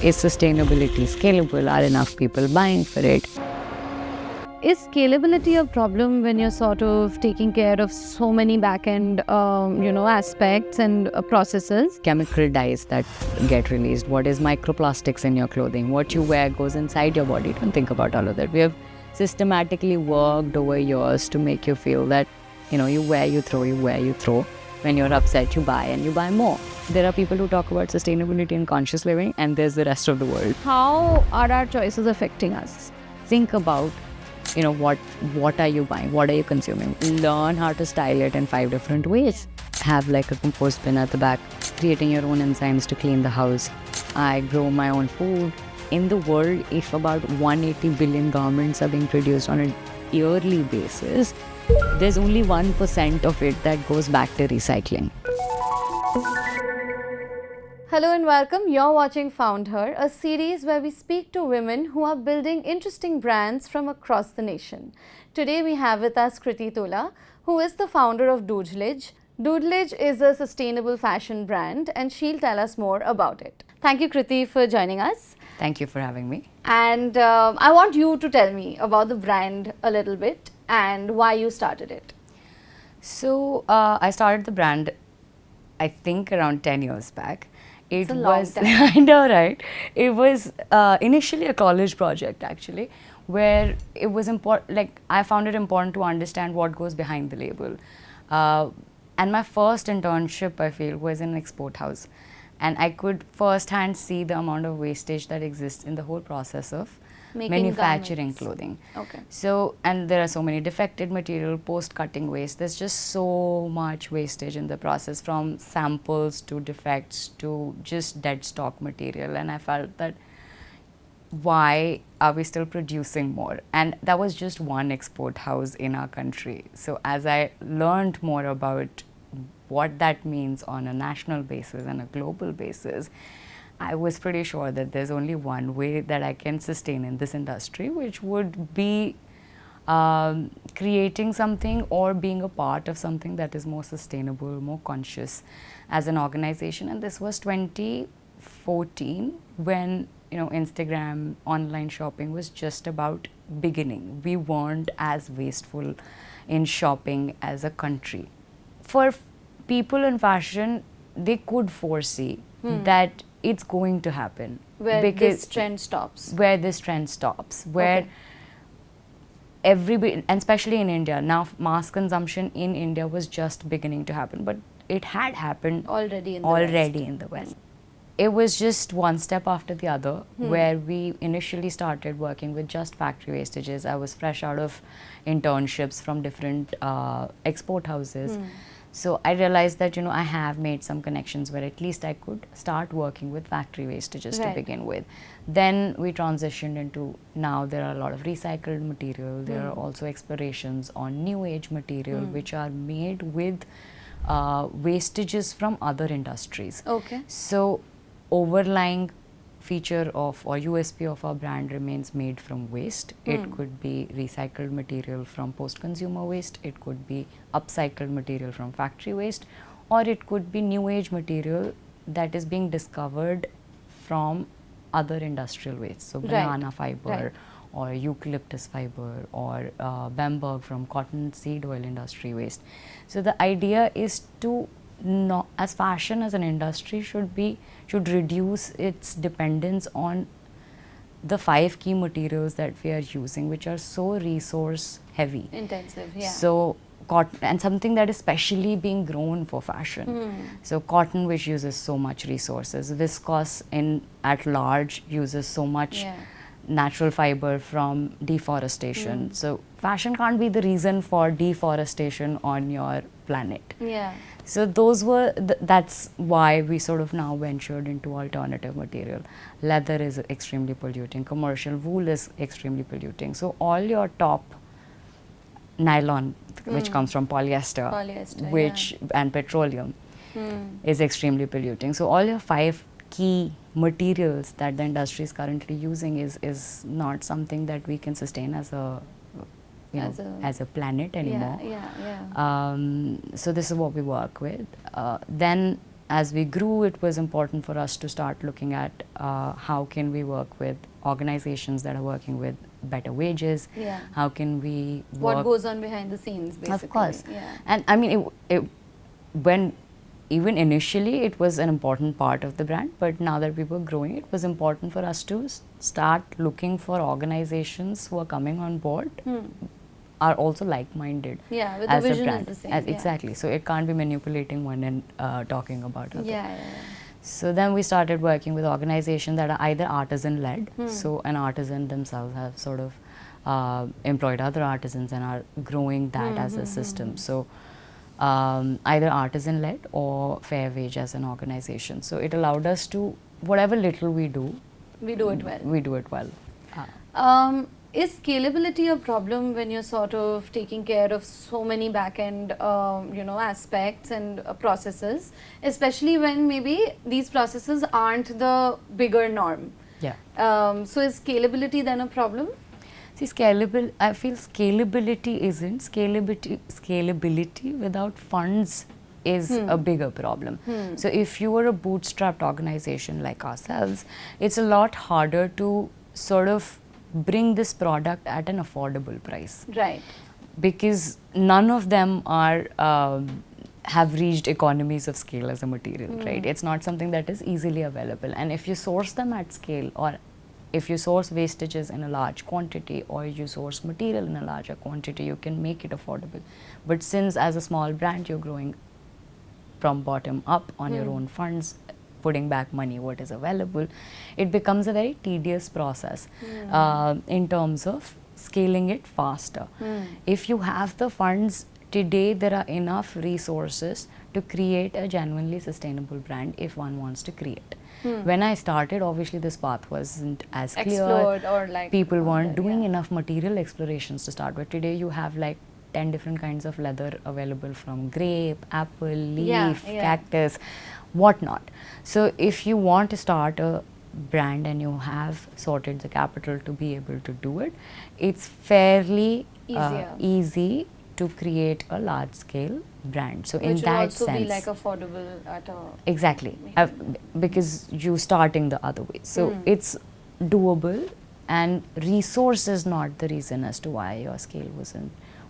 Is sustainability scalable? Are enough people buying for it? Is scalability a problem when you're sort of taking care of so many back-end, aspects and processes? Chemical dyes that get released. What is microplastics in your clothing? What you wear goes inside your body. Don't think about all of that. We have systematically worked over years to make you feel that, you wear, you throw, you wear, you throw. When you're upset, you buy and you buy more. There are people who talk about sustainability and conscious living, and there's the rest of the world. How are our choices affecting us? Think about what are you buying, what are you consuming. Learn how to style it in 5 different ways. Have like a compost bin at the back, creating your own enzymes to clean the house. I grow my own food. In the world, if about 180 billion garments are being produced on a yearly basis, there's only 1% of it that goes back to recycling. Hello and welcome. You're watching FoundHer, a series where we speak to women who are building interesting brands from across the nation. Today we have with us Kriti Tula, who is the founder of Doodlage. Doodlage is a sustainable fashion brand and she'll tell us more about it. Thank you, Kriti, for joining us. Thank you for having me. And I want you to tell me about the brand a little bit and why you started it. So I started the brand, I think around 10 years back. It's a long time. I know, right? It was initially a college project actually, where it was important, like I found it important to understand what goes behind the label. And my first internship, I feel, was in an export house. And I could firsthand see the amount of wastage that exists in the whole process of manufacturing clothing. Okay. So, and there are so many defected material, post-cutting waste. There's just so much wastage in the process, from samples to defects to just dead stock material. And I felt that why are we still producing more? And that was just one export house in our country. So as I learned more about what that means on a national basis and a global basis, I was pretty sure that there's only one way that I can sustain in this industry, which would be creating something or being a part of something that is more sustainable, more conscious as an organization. And this was 2014 when Instagram, online shopping was just about beginning. We weren't as wasteful in shopping as a country. For people in fashion, they could foresee that it's going to happen. Where this trend stops. Where this trend stops. Where everybody, and especially in India, now mass consumption in India was just beginning to happen. But it had happened already in the West. It was just one step after the other, where we initially started working with just factory wastages. I was fresh out of internships from different export houses. So I realized that, I have made some connections where at least I could start working with factory wastages to begin with. Then we transitioned into, now there are a lot of recycled material. There are also explorations on new age material, which are made with wastages from other industries. Okay. So overlying feature of or USP of our brand remains made from waste. It could be recycled material from post-consumer waste, it could be upcycled material from factory waste, or it could be new age material that is being discovered from other industrial waste. So banana fiber or eucalyptus fiber or Bamberg from cotton seed oil industry waste. So the idea is to as fashion as an industry should reduce its dependence on the 5 key materials that we are using, which are so resource heavy, intensive. Yeah. So cotton, and something that is specially being grown for fashion. So cotton, which uses so much resources, viscose at large uses so much natural fiber from deforestation. So fashion can't be the reason for deforestation on your planet. Yeah. So those were, that's why we sort of now ventured into alternative material. Leather is extremely polluting, commercial wool is extremely polluting. So all your top nylon, which comes from polyester and petroleum, is extremely polluting. So all your 5 key materials that the industry is currently using is not something that we can sustain as a as a planet anymore. Yeah. So this is what we work with. Then as we grew, it was important for us to start looking at how can we work with organizations that are working with better wages. Yeah. How can we work? What goes on behind the scenes, basically. Of course. Yeah. And I mean, when even initially it was an important part of the brand, but now that we were growing, it was important for us to start looking for organizations who are coming on board are also like-minded. Yeah, with as the a vision brand. is the same. As, yeah. Exactly. So it can't be manipulating one and talking about other. Yeah. So then we started working with organizations that are either artisan-led, so an artisan themselves have sort of employed other artisans and are growing that as a system. So either artisan-led or fair wage as an organization. So it allowed us to, whatever little we do, we do it well. We do it well. Is scalability a problem when you're sort of taking care of so many back-end, aspects and processes, especially when maybe these processes aren't the bigger norm? Yeah. So is scalability then a problem? See, I feel scalability isn't. Scalability without funds is a bigger problem. So if you were a bootstrapped organization like ourselves, it's a lot harder to sort of bring this product at an affordable price. Right. Because none of them are have reached economies of scale as a material, right? It's not something that is easily available. And if you source them at scale, or if you source wastages in a large quantity, or you source material in a larger quantity, you can make it affordable. But since as a small brand, you're growing from bottom up on your own funds, putting back money what is available, it becomes a very tedious process in terms of scaling it faster. If you have the funds, today there are enough resources to create a genuinely sustainable brand if one wants to create. When I started, obviously this path wasn't as clear. Explored or like people weren't doing enough material explorations to start with. Today you have like 10 different kinds of leather available, from grape, apple, leaf, cactus, whatnot. So if you want to start a brand and you have sorted the capital to be able to do it, it's fairly easy to create a large scale brand. So in that sense, which will also be like affordable at a... Exactly. Because you're starting the other way. So it's doable, and resource is not the reason as to why your scale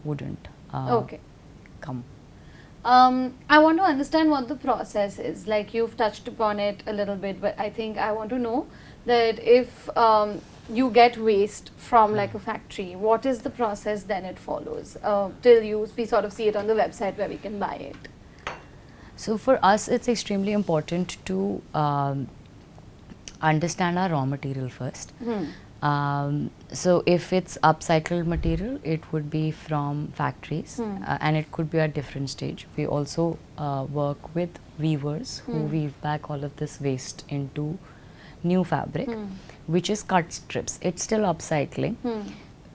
wouldn't come. I want to understand what the process is. Like, you've touched upon it a little bit, but I think I want to know that if you get waste from like a factory, what is the process then it follows till we sort of see it on the website where we can buy it? So for us, it's extremely important to understand our raw material first. So if it's upcycled material, it would be from factories and it could be at different stage. We also work with weavers who weave back all of this waste into new fabric, which is cut strips. It's still upcycling.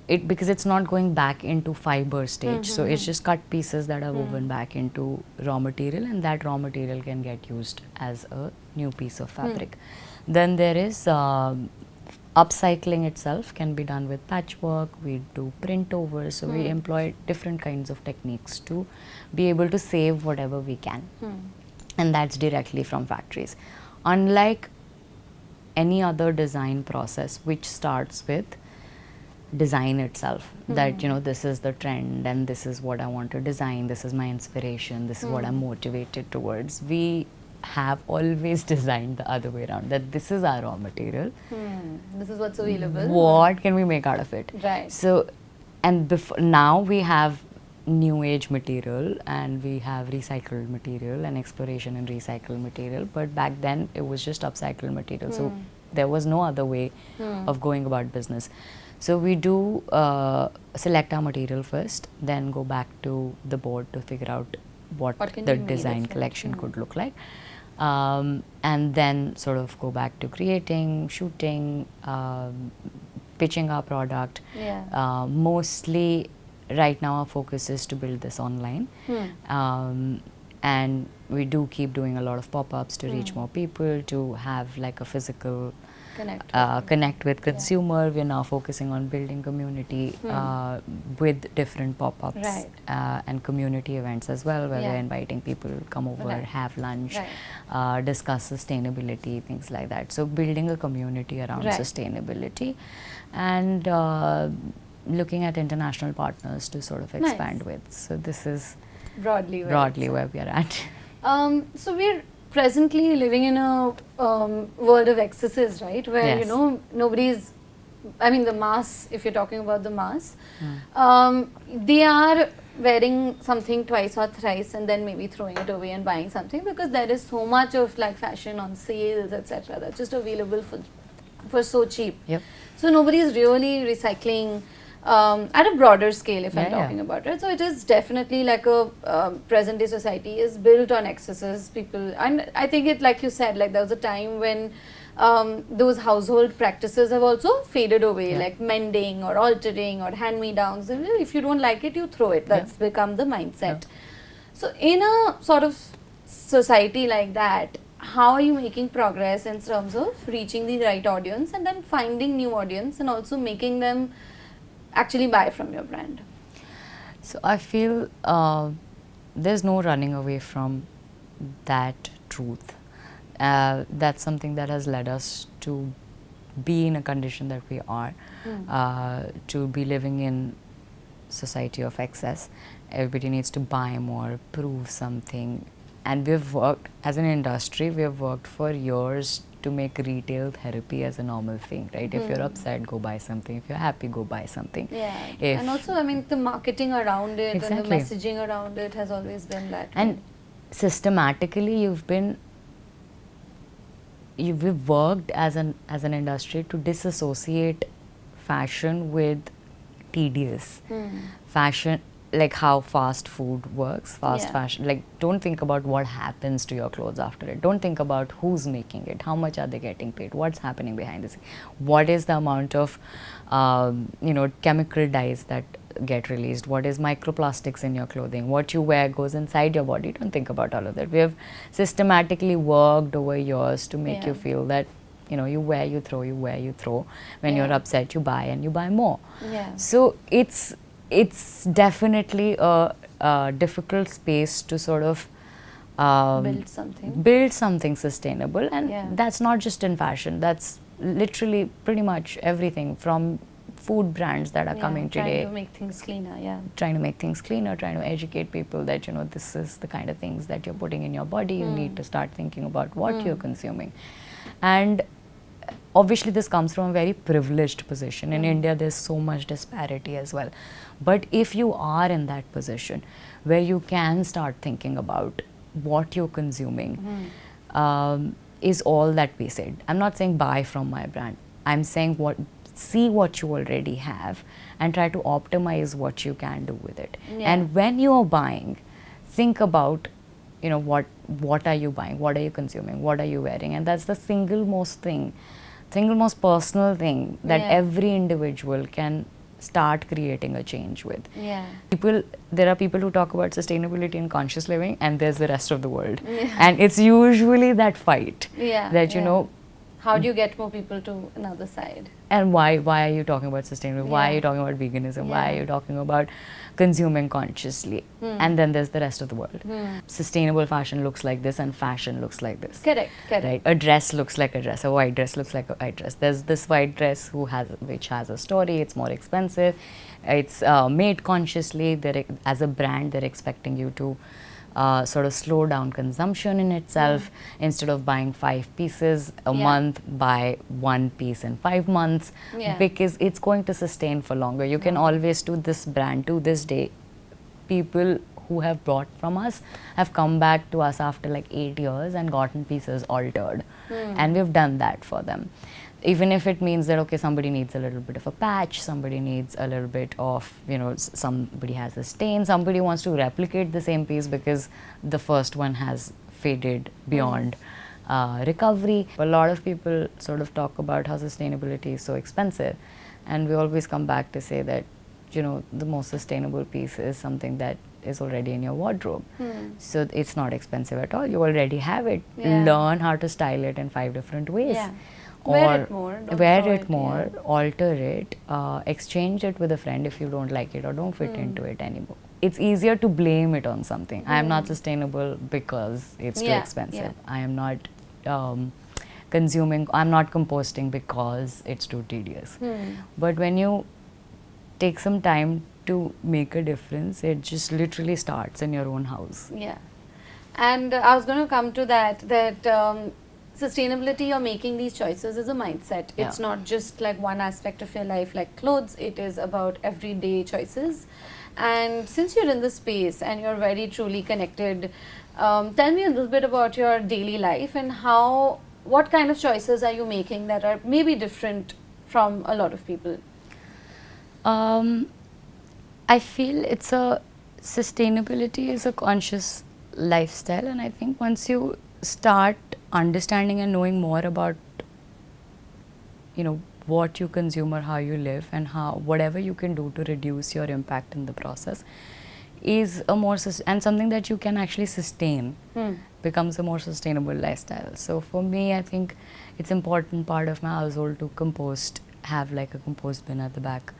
Because it's not going back into fiber stage, so it's just cut pieces that are woven back into raw material, and that raw material can get used as a new piece of fabric. Then there is upcycling itself can be done with patchwork. We do print over, so we employ different kinds of techniques to be able to save whatever we can, and that's directly from factories. Unlike any other design process which starts with design itself, that this is the trend and this is what I want to design, this is my inspiration, this is what I'm motivated towards. We have always designed the other way around, that this is our raw material, this is what's available, what can we make out of it? Right. So, and now we have new age material and we have recycled material and exploration in recycled material, but back then it was just upcycled material, so there was no other way of going about business. So we do select our material first, then go back to the board to figure out what the design collection could look like, and then sort of go back to creating, shooting, pitching our product. Mostly right now our focus is to build this online, and we do keep doing a lot of pop-ups to reach more people, to have like a physical Connect with consumer. We're now focusing on building community with different pop-ups and community events as well, where we're inviting people to come over, have lunch, discuss sustainability, things like that. So building a community around sustainability and looking at international partners to sort of expand with. So this is broadly where we are at. So we're presently living in a world of excesses, right? Where, you know, nobody's, I mean, the mass, if you're talking about the mass, they are wearing something twice or thrice and then maybe throwing it away and buying something, because there is so much of like fashion on sales, etc., that's just available for so cheap. So nobody is really recycling at a broader scale, if I'm talking about it. So it is definitely like a present day society is built on excesses. People, and I think it, like you said, like there was a time when those household practices have also faded away, like mending or altering or hand-me-downs. If you don't like it, you throw it. That's become the mindset. So in a sort of society like that, how are you making progress in terms of reaching the right audience and then finding new audience and also making them actually buy from your brand? So I feel there's no running away from that truth. That's something that has led us to be in a condition that we are, to be living in society of excess. Everybody needs to buy more, prove something. And we've worked, as an industry, we have worked for years to make retail therapy as a normal thing, right? If you're upset, go buy something. If you're happy, go buy something. And also, I mean, the marketing around it and the messaging around it has always been that. And systematically, we've worked as an industry to disassociate fashion with tedious. Fashion, like how fast food works, fashion, like don't think about what happens to your clothes after it. Don't think about who's making it, how much are they getting paid, what's happening behind the scenes, what is the amount of you know, chemical dyes that get released, what is microplastics in your clothing, what you wear goes inside your body. Don't think about all of that. We have systematically worked over years to make you feel that, you know, you wear, you throw, you wear, you throw. When you're upset, you buy and you buy more. So it's definitely a difficult space to sort of build something sustainable, and that's not just in fashion. That's literally pretty much everything, from food brands that are coming today. Trying to make things cleaner, Trying to make things cleaner, trying to educate people that, you know, this is the kind of things that you're putting in your body. You need to start thinking about what you're consuming. And obviously this comes from a very privileged position. In India, there's so much disparity as well. But if you are in that position where you can start thinking about what you're consuming, is all that we said. I'm not saying buy from my brand. I'm saying see what you already have and try to optimize what you can do with it. And when you're buying, think about, you know, what are you buying, what are you consuming, what are you wearing, and that's the single most personal thing that every individual can start creating a change with. There are people who talk about sustainability and conscious living, and there's the rest of the world, and it's usually that fight that, you know, how do you get more people to another side? And why are you talking about sustainability? Why are you talking about veganism? Why are you talking about consuming consciously? And then there's the rest of the world. Sustainable fashion looks like this, and fashion looks like this. Correct. Right? A dress looks like a dress. A white dress looks like a white dress. There's this white dress which has a story. It's more expensive. It's made consciously. As a brand, they're expecting you to sort of slow down consumption in itself. Instead of buying 5 pieces a month, buy 1 piece in 5 months, because it's going to sustain for longer. You can always do this brand to this day. People who have bought from us have come back to us after like 8 years and gotten pieces altered, and we've done that for them. Even if it means that, okay, somebody needs a little bit of a patch, somebody needs a little bit of, you know, somebody has a stain, somebody wants to replicate the same piece because the first one has faded beyond recovery. A lot of people sort of talk about how sustainability is so expensive, and we always come back to say that, you know, the most sustainable piece is something that is already in your wardrobe. So it's not expensive at all. You already have it. Learn how to style it in 5 different ways. Wear it more. Don't wear throw it more, yeah. alter it, exchange it with a friend if you don't like it or don't fit into it anymore. It's easier to blame it on something. I am not sustainable because it's too Yeah, expensive. yeah. I am not consuming, I'm not composting because it's too tedious. But when you take some time to make a difference, it just literally starts in your own house. Yeah. And I was going to come to that sustainability or making these choices is a mindset. It's Yeah. not just like one aspect of your life like clothes, it is about everyday choices. And since you're in this space and you're very truly connected, tell me a little bit about your daily life and what kind of choices are you making that are maybe different from a lot of people? I feel sustainability is a conscious lifestyle, and I think once you start understanding and knowing more about, what you consume or how you live, and whatever you can do to reduce your impact in the process is and something that you can actually sustain, becomes a more sustainable lifestyle. So for me, I think it's important part of my household to have like a compost bin at the back.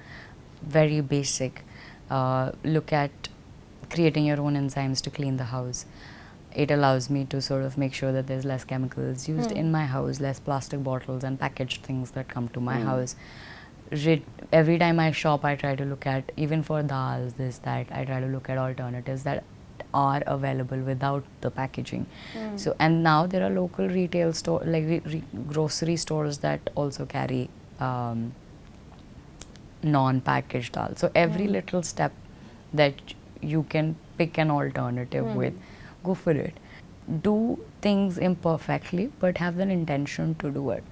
Very basic. Look at creating your own enzymes to clean the house. It allows me to sort of make sure that there's less chemicals used in my house, less plastic bottles and packaged things that come to my house. Every time I shop, I try to look at, even for dals, this, that, I try to look at alternatives that are available without the packaging. So, and now there are local retail like grocery stores that also carry non-packaged dal. So every little step that you can pick an alternative with, go for it. Do things imperfectly, but have an intention to do it.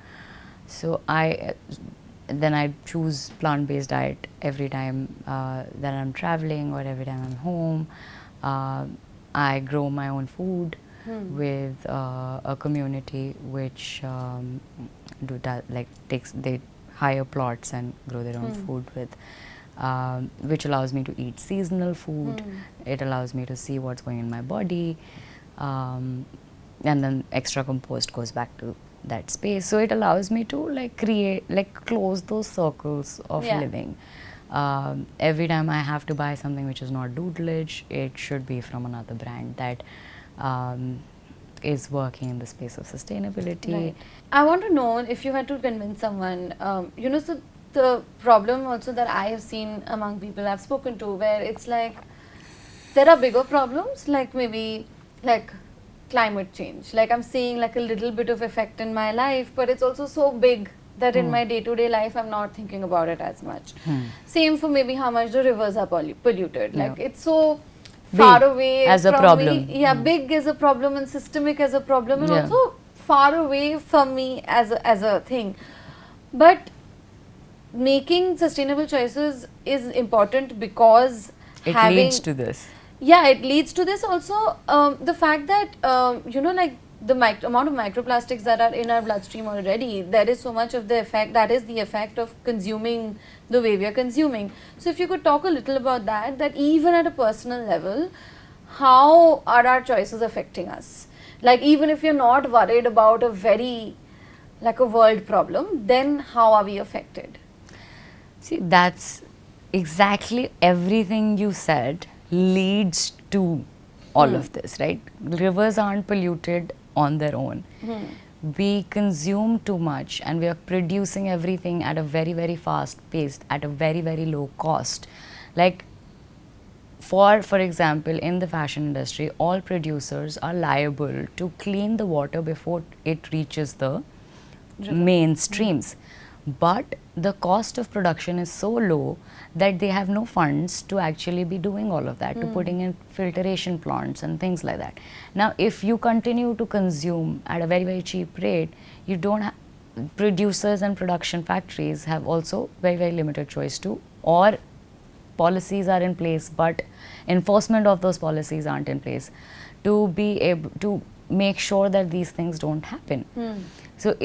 So then I choose plant-based diet every time that I'm traveling or every time I'm home. I grow my own food with a community which do that, like they hire plots and grow their own food with, which allows me to eat seasonal food. It allows me to see what's going in my body, and then extra compost goes back to that space. So it allows me to close those circles of living. Every time I have to buy something which is not Doodlage, it should be from another brand that is working in the space of sustainability. Right. I want to know if you had to convince someone, so the problem also that I have seen among people I've spoken to, where it's like there are bigger problems, like maybe like climate change. Like I'm seeing like a little bit of effect in my life, but it's also so big that in my day-to-day life I'm not thinking about it as much. Same for maybe how much the rivers are polluted. Like it's so far away as a from problem. me. Yeah, big is a problem and systemic as a problem, and Yeah. also far away from me as a thing. But making sustainable choices is important because It having leads to this. yeah, it leads to this also. The fact that like the amount of microplastics that are in our bloodstream already, there is so much of the effect, that is the effect of consuming the way we are consuming. So if you could talk a little about that even at a personal level, how are our choices affecting us? Like even if you're not worried about a very like a world problem, then how are we affected? See, that's exactly everything you said leads to all of this, right? Rivers aren't polluted on their own. We consume too much and we are producing everything at a very, very fast pace, at a very, very low cost. Like, for example, in the fashion industry, all producers are liable to clean the water before it reaches the mainstreams. But the cost of production is so low that they have no funds to actually be doing all of that, to putting in filtration plants and things like that. Now, if you continue to consume at a very, very cheap rate, you don't producers and production factories have also very, very limited choice to, or policies are in place, but enforcement of those policies aren't in place to be able to make sure that these things don't happen. So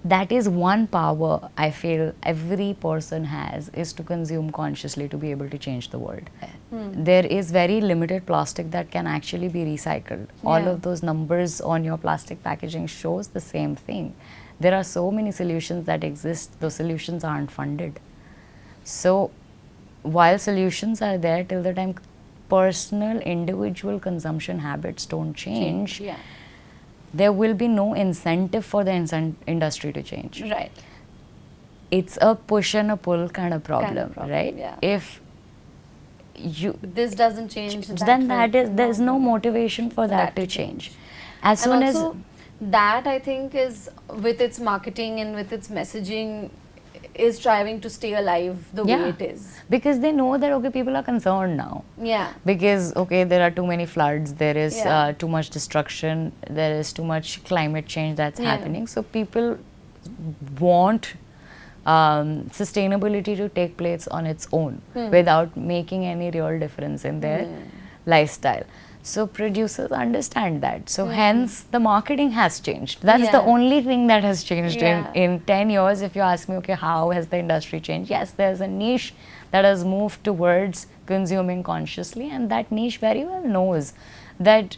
that is one power I feel every person has, is to consume consciously to be able to change the world. There is very limited plastic that can actually be recycled. All of those numbers on your plastic packaging shows the same thing, There are so many solutions that exist, those solutions aren't funded. So while solutions are there, till the time personal individual consumption habits don't change, Yeah. there will be no incentive for the industry to change. Right. It's a push and a pull kind of problem, right? Yeah. If you This doesn't change, then that there's no motivation for that to change. As soon and as also that I think is with its marketing and with its messaging is striving to stay alive the way it is. because they know that okay, people are concerned now. Yeah. Because okay, there are too many floods, there is Yeah. too much destruction, there is too much climate change that's Yeah. happening. So people want sustainability to take place on its own without making any real difference in their lifestyle. So producers understand that. So hence the marketing has changed. That's the Yeah. only thing that has changed Yeah. in 10 years. If you ask me, okay, how has the industry changed? Yes, there's a niche that has moved towards consuming consciously, and that niche very well knows that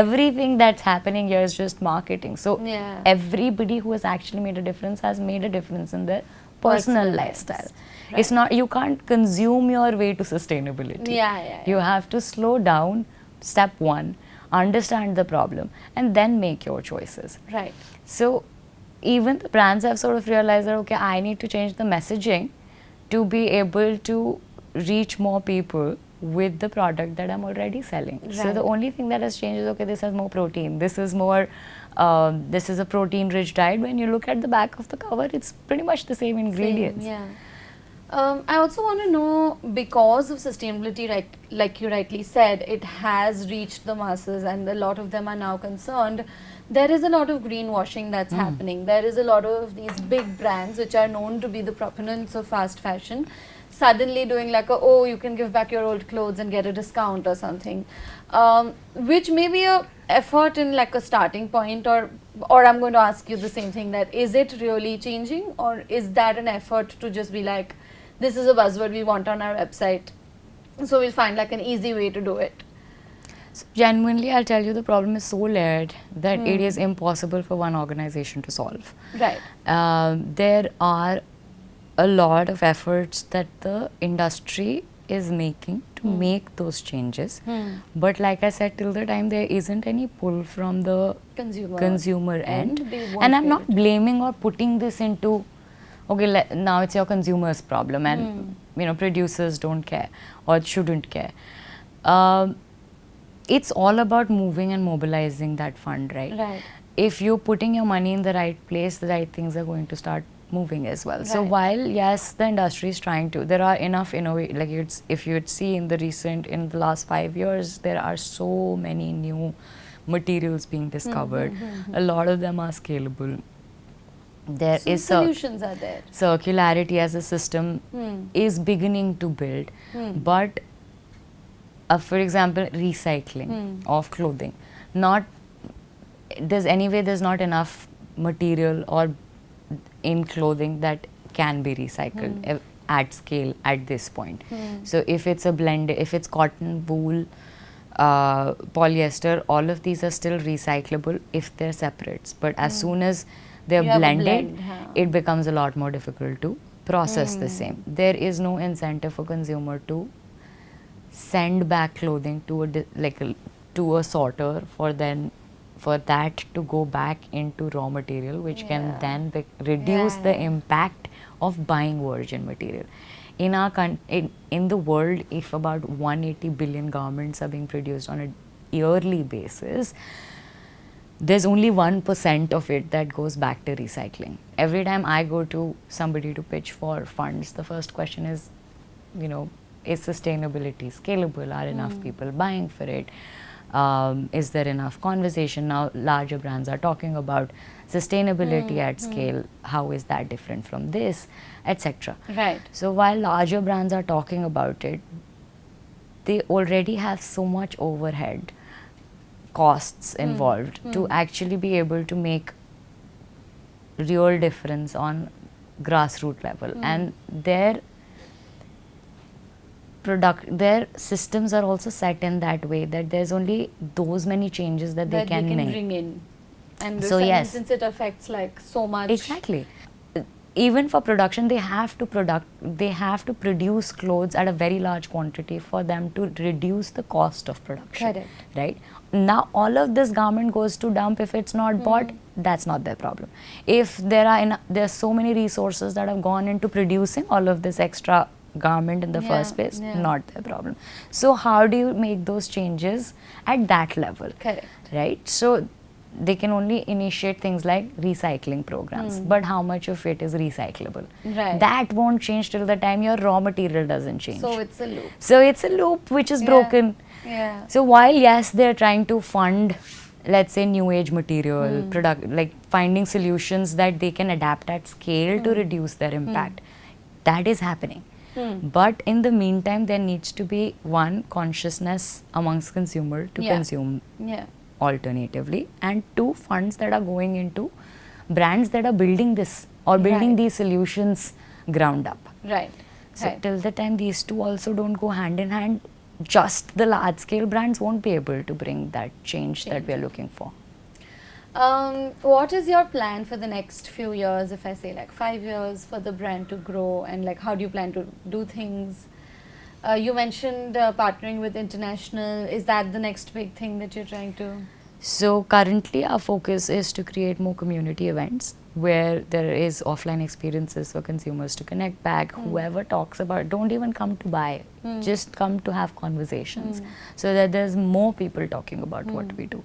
everything that's happening here is just marketing. So Yeah. everybody who has actually made a difference has made a difference in their personal lifestyle. Right. It's not, you can't consume your way to sustainability. Yeah. You have to slow down, step one, understand the problem, and then make your choices. Right. So even the brands have sort of realized that, okay, I need to change the messaging to be able to reach more people with the product that I'm already selling. So Right. the only thing that has changed is, okay, this has more protein, this is more, this is a protein-rich diet. When you look at the back of the cover, it's pretty much the same ingredients. Same, yeah. I also want to know, because of sustainability, right, like you rightly said, it has reached the masses and a lot of them are now concerned. There is a lot of greenwashing that's happening. There is a lot of these big brands which are known to be the proponents of fast fashion suddenly doing like, oh, you can give back your old clothes and get a discount or something, which may be a effort in like a starting point, or I'm going to ask you the same thing, that is it really changing, or is that an effort to just be like, this is a buzzword we want on our website, so we'll find like an easy way to do it? So genuinely, I'll tell you, the problem is so layered that it is impossible for one organization to solve. Right. There are a lot of efforts that the industry is making to make those changes. But like I said, till the time there isn't any pull from the consumer end, they won't and I'm feel not it. blaming or putting this into, okay, now it's your consumer's problem, and you know, producers don't care or shouldn't care. It's all about moving and mobilizing that fund, right? Right. If you're putting your money in the right place, the right things are going to start moving as well. So Right. while yes, the industry is trying to, there are enough like if you'd see in the last 5 years, there are so many new materials being discovered. A lot of them are scalable. There So is solutions are there. circularity as a system is beginning to build, but for example, recycling of clothing, there's not enough material or in clothing that can be recycled at scale at this point. So if it's a blend, if it's cotton, wool, polyester, all of these are still recyclable if they're separates. But as soon as they're You have a blended, blend, huh. it becomes a lot more difficult to process the same. There is no incentive for consumer to send back clothing to to a sorter for that to go back into raw material, which can then reduce the impact of buying virgin material. In our in the world, if about 180 billion garments are being produced on a yearly basis, there's only 1% of it that goes back to recycling. Every time I go to somebody to pitch for funds, the first question is, you know, is sustainability scalable? Are enough people buying for it? Is there enough conversation? Now larger brands are talking about sustainability at scale. How is that different from this, etc. Right. So while larger brands are talking about it, they already have so much overhead costs involved to actually be able to make real difference on grassroots level, and their systems are also set in that way that there's only those many changes that they can make. Bring in. And So yes. since it affects like so much. Exactly. Even for production, they have to produce clothes at a very large quantity for them to reduce the cost of production. Correct. Right? Now all of this garment goes to dump. If it's not bought, that's not their problem. If there's so many resources that have gone into producing all of this extra garment in the first place, not their problem. So how do you make those changes at that level? Correct. Right? So they can only initiate things like recycling programs, but how much of it is recyclable? Right. That won't change till the time your raw material doesn't change. So it's a loop. So it's a loop which is broken. Yeah. So while yes, they're trying to fund, let's say, new age material like finding solutions that they can adapt at scale to reduce their impact, that is happening. But in the meantime, there needs to be one, consciousness amongst consumer to consume alternatively, and two, funds that are going into brands that are building this or building these solutions ground up. Right. So till the time these two also don't go hand in hand, just the large scale brands won't be able to bring that change that we are looking for. What is your plan for the next few years, if I say like 5 years, for the brand to grow, and like how do you plan to do things? You mentioned partnering with international. Is that the next big thing that you're trying to? So currently our focus is to create more community events where there is offline experiences for consumers to connect back. Whoever talks about, don't even come to buy, just come to have conversations, so that there's more people talking about what we do.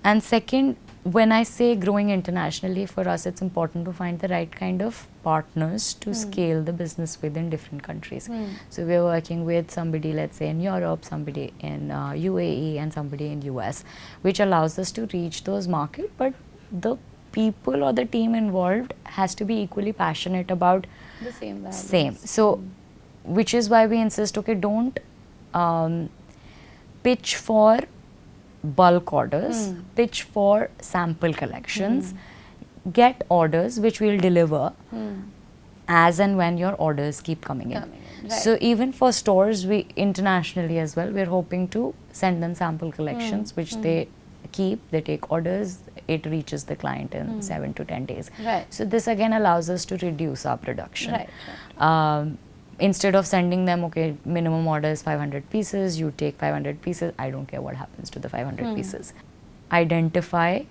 And second, when I say growing internationally, for us it's important to find the right kind of partners to scale the business within different countries. So we're working with somebody, let's say in Europe, somebody in UAE, and somebody in US, which allows us to reach those markets, but the people or the team involved has to be equally passionate about The same values. same. So which is why we insist, okay, don't pitch for bulk orders, pitch for sample collections, get orders which we'll deliver as and when your orders keep coming in. Right. So even for stores, we internationally as well, we're hoping to send them sample collections which they keep, they take orders, it reaches the client in 7 to 10 days. Right. So this again allows us to reduce our production. Right. Instead of sending them, okay, minimum order is 500 pieces, you take 500 pieces, I don't care what happens to the 500 pieces. Identify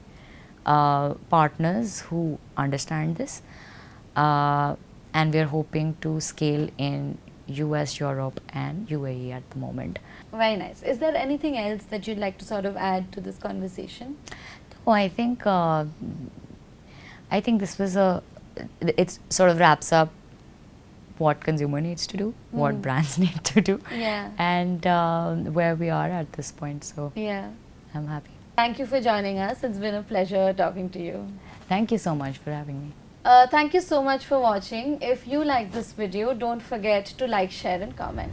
partners who understand this, and we're hoping to scale in US, Europe and UAE at the moment. Very nice. Is there anything else that you'd like to sort of add to this conversation? Oh, I think this was it sort of wraps up what consumer needs to do, what brands need to do, and where we are at this point. So I'm happy. Thank you for joining us. It's been a pleasure talking to you. Thank you so much for having me. Thank you so much for watching. If you like this video, don't forget to like, share and comment.